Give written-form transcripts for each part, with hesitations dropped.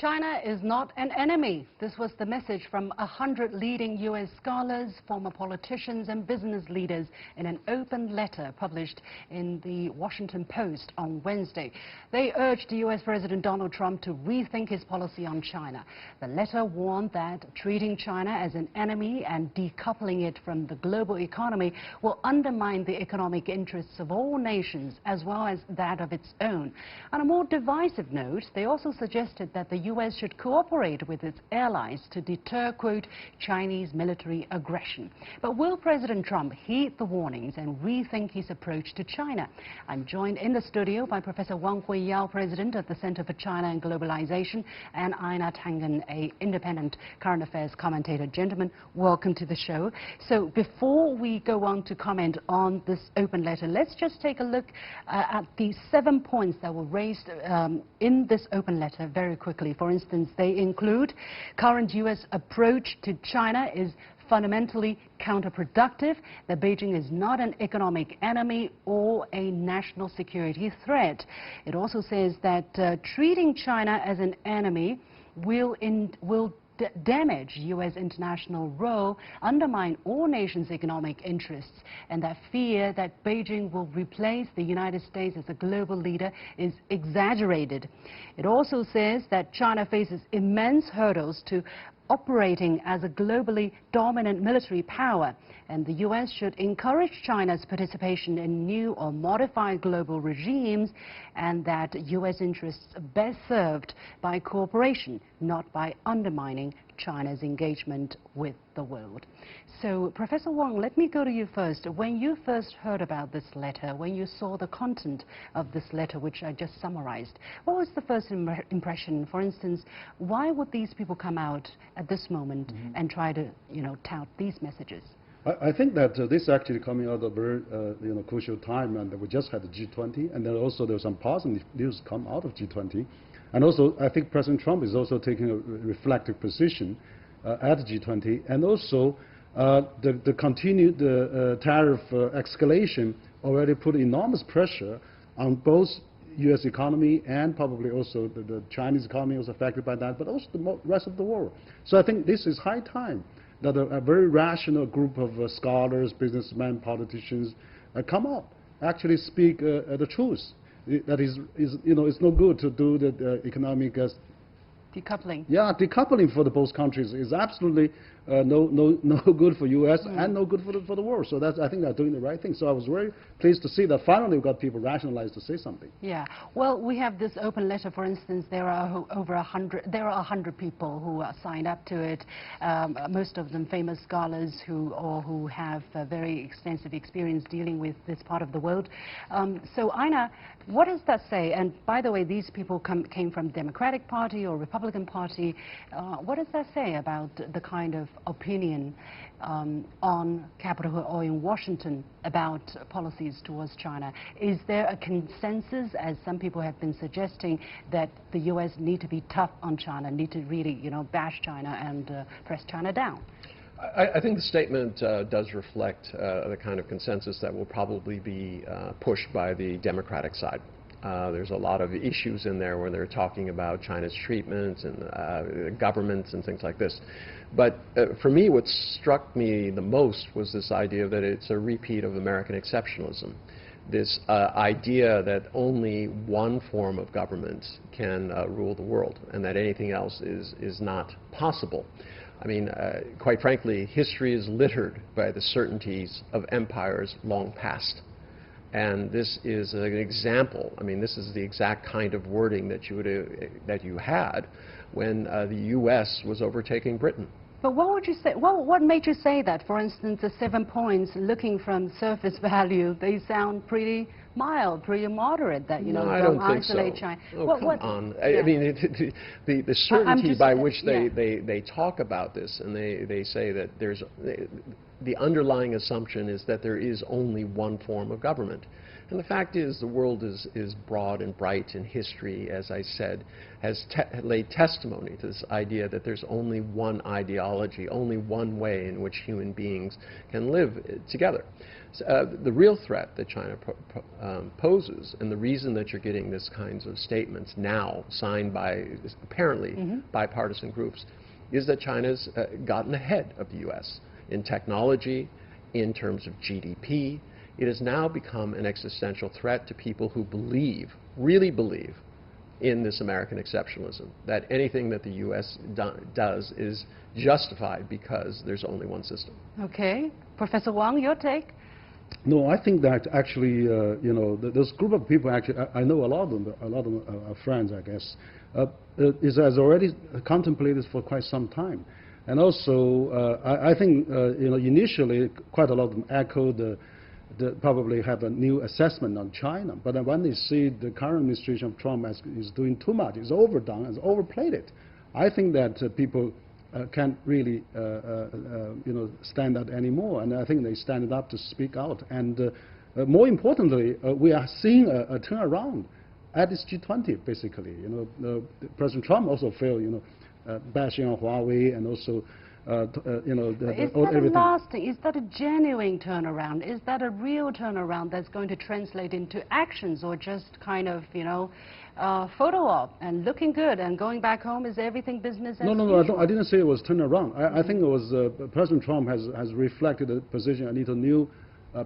China is not an enemy. This was the message from 100 leading U.S. scholars, former politicians and business leaders in an open letter published in the Washington Post on Wednesday. They urged U.S. President Donald Trump to rethink his policy on China. The letter warned that treating China as an enemy and decoupling it from the global economy will undermine the economic interests of all nations as well as that of its own. On a more divisive note, they also suggested that the U.S. should cooperate with its allies to deter, quote, Chinese military aggression. But will President Trump heed the warnings and rethink his approach to China? I'm joined in the studio by Professor Wang Huiyao, President of the Center for China and Globalization, and Einar Tangen, an independent current affairs commentator. Gentlemen, welcome to the show. So before we go on to comment on this open letter, let's just take a look at the 7 points that were raised in this open letter very quickly. For instance, they include current U.S. approach to China is fundamentally counterproductive, that Beijing is not an economic enemy or a national security threat. It also says that treating China as an enemy will damage U.S. international role, undermine all nations' economic interests, and that fear that Beijing will replace the United States as a global leader is exaggerated. It also says that China faces immense hurdles to operating as a globally dominant military power, and the U.S. should encourage China's participation in new or modified global regimes, and that U.S. interests are best served by cooperation, not by undermining China's engagement with the world. So, Professor Wang, let me go to you first. When you first heard about this letter, when you saw the content of this letter, which I just summarized, what was the first impression? For instance, why would these people come out at this moment and try to, tout these messages? I think that this is actually coming out of a very crucial time, and we just had the G20, and then also there's some positive news come out of G20. And also, I think President Trump is also taking a reflective position at G20, and also the continued tariff escalation already put enormous pressure on both U.S. economy and probably also the Chinese economy was affected by that, but also the rest of the world. So I think this is high time that a very rational group of scholars, businessmen, politicians come up, actually speak the truth. That is, it's no good to do the economic decoupling. Yeah, decoupling for the both countries is absolutely no good for U.S. and no good for the world. So I think they're doing the right thing. So I was very pleased to see that finally we got people rationalized to say something. Yeah. Well, we have this open letter. For instance, there are over 100. There are 100 people who are signed up to it. Most of them famous scholars who have very extensive experience dealing with this part of the world. So, Einar, what does that say? And by the way, these people came from Democratic Party or Republican Party. What does that say about the kind of opinion on Capitol Hill or in Washington about policies towards China? Is there a consensus, as some people have been suggesting, that the U.S. need to be tough on China, need to really, bash China and press China down? I think the statement does reflect the kind of consensus that will probably be pushed by the Democratic side. There's a lot of issues in there where they're talking about China's treatment and governments and things like this. But for me, what struck me the most was this idea that it's a repeat of American exceptionalism. This idea that only one form of government can rule the world and that anything else is not possible. I mean, quite frankly, history is littered by the certainties of empires long past. And this is an example. I mean, this is the exact kind of wording that you had when the U.S. was overtaking Britain. But what would you say? Well, what made you say that? For instance, the 7 points, looking from surface value, they sound pretty mild, pretty moderate. That no, I don't think isolate so. China. Oh, come on! Yeah. I mean, the certainty by which they talk about this, and they say that there's the underlying assumption is that there is only one form of government. And the fact is, the world is broad and bright, and history, as I said, has laid testimony to this idea that there's only one ideology, only one way in which human beings can live together. The real threat that China poses, and the reason that you're getting this kinds of statements now signed by apparently bipartisan groups, is that China's gotten ahead of the U.S. in technology, in terms of GDP. It has now become an existential threat to people who believe, really believe, in this American exceptionalism, that anything that the U.S. does is justified because there's only one system. Okay. Professor Wang, your take? No, I think that actually, you know, this group of people actually, I know a lot of them are friends, I guess, has already contemplated for quite some time. And also, I think, you know, initially, quite a lot of them echoed probably have a new assessment on China. But then when they see the current administration of Trump is doing too much, is overdone, has overplayed it, I think that people can't really, you know, stand that anymore. And I think they stand up to speak out. And more importantly, we are seeing a turnaround at this G20, basically. You know, President Trump also failed, you know, bashing on Huawei, and also you know, is that a genuine turnaround? Is that a real turnaround that's going to translate into actions, or just kind of, you know, photo op and looking good and going back home? Is everything business as usual? No, I didn't say it was turnaround. I think it was President Trump has reflected a position, a little new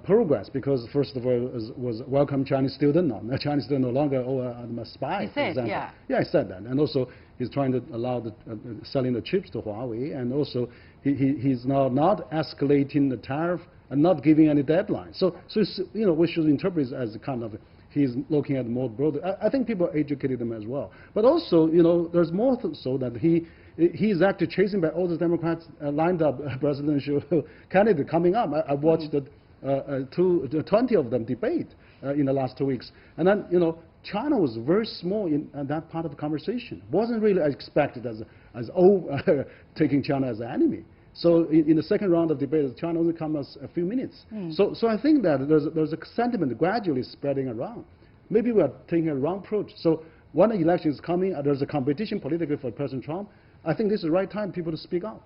progress, because first of all was welcome Chinese student. Now Chinese student no longer I'm a spy, for example. Yeah, I said that. And also he's trying to allow the selling the chips to Huawei, and also he's now not escalating the tariff and not giving any deadline. So you know, we should interpret it as a kind of he's looking at more broader. I think people educated him as well. But also, you know, there's more so that he's actually chasing by all the Democrats lined up presidential candidate coming up. I watched 20 of them debate in the last 2 weeks. And then, you know, China was very small in that part of the conversation. Wasn't really expected as taking China as an enemy. So in the second round of debate, China only comes a few minutes. So I think that there's a sentiment gradually spreading around. Maybe we are taking a wrong approach. So when the election is coming, there's a competition politically for President Trump. I think this is the right time for people to speak out.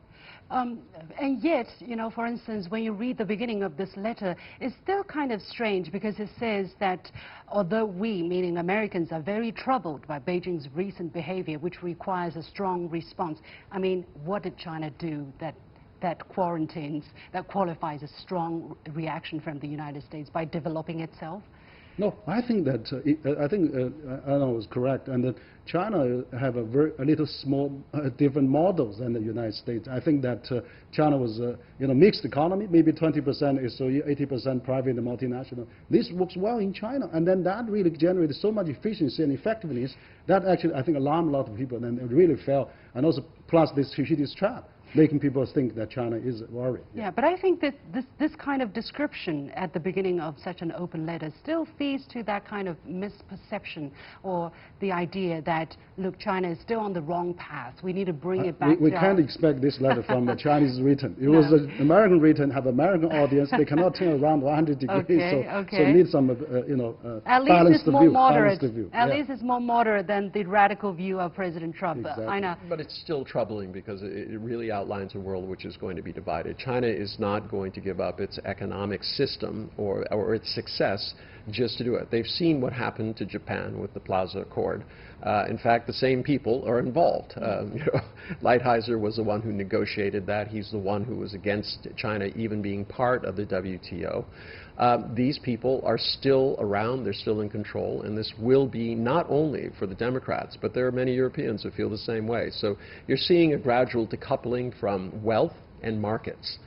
And yet, you know, for instance, when you read the beginning of this letter, it's still kind of strange, because it says that although we, meaning Americans, are very troubled by Beijing's recent behavior, which requires a strong response. I mean, what did China do that qualifies a strong reaction from the United States by developing itself? No, I think that Anna was correct, and that China have a little small different models than the United States. I think that China was you know, mixed economy, maybe 20% is so 80% private and multinational. This works well in China, and then that really generated so much efficiency and effectiveness that actually I think alarmed a lot of people, and it really fell. And also plus this hideous trap, making people think that China is worried. Yeah, but I think that this kind of description at the beginning of such an open letter still feeds to that kind of misperception, or the idea that, look, China is still on the wrong path. We need to bring it back. We can't expect this letter from a Chinese written. It was an American written, have American audience. They cannot turn around 100 degrees. So need some, you know, balanced view. At least it's more moderate than the radical view of President Trump. Exactly. But it's still troubling, because it really outlines a world which is going to be divided. China is not going to give up its economic system or its success just to do it. They've seen what happened to Japan with the Plaza Accord. In fact, the same people are involved. You know, Lighthizer was the one who negotiated that. He's the one who was against China even being part of the WTO. These people are still around, they're still in control, and this will be not only for the Democrats, but there are many Europeans who feel the same way. So you're seeing a gradual decoupling from wealth and markets.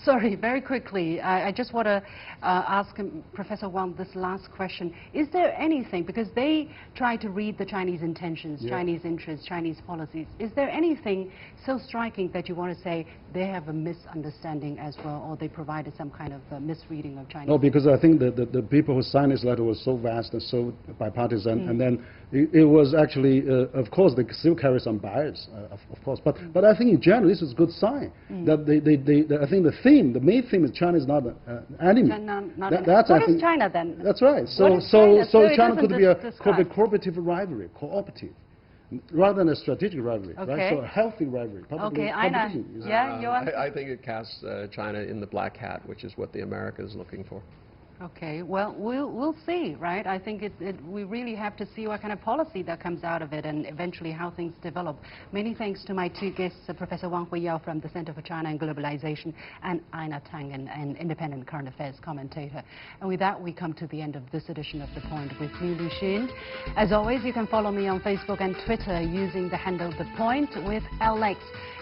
Sorry, very quickly, I just want to ask Professor Wang this last question. Is there anything, because they try to read the Chinese intentions, Chinese interests, Chinese policies, is there anything so striking that you want to say they have a misunderstanding as well, or they provided some kind of misreading of Chinese? No, because I think that the people who signed this letter was so vast and so bipartisan, and then it was actually, of course, they still carry some bias, of course, but I think in general this is a good sign that they I think the main theme is China is not an enemy. What is China then? That's right. So China could be a cooperative rivalry, cooperative, rather than a strategic rivalry, right? So a healthy rivalry. Okay, Einar. Yeah, I think it casts China in the black hat, which is what the America is looking for. Okay, well, we'll see, right? I think we really have to see what kind of policy that comes out of it and eventually how things develop. Many thanks to my two guests, Professor Wang Huiyao from the Center for China and Globalization and Einar Tangen, an independent current affairs commentator. And with that, we come to the end of this edition of The Point with me, Lu Xin. As always, you can follow me on Facebook and Twitter using the handle The Point with LX.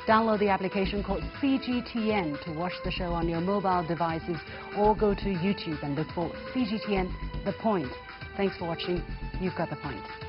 Download the application called CGTN to watch the show on your mobile devices, or go to YouTube and look for CGTN The Point. Thanks for watching. You've got The Point.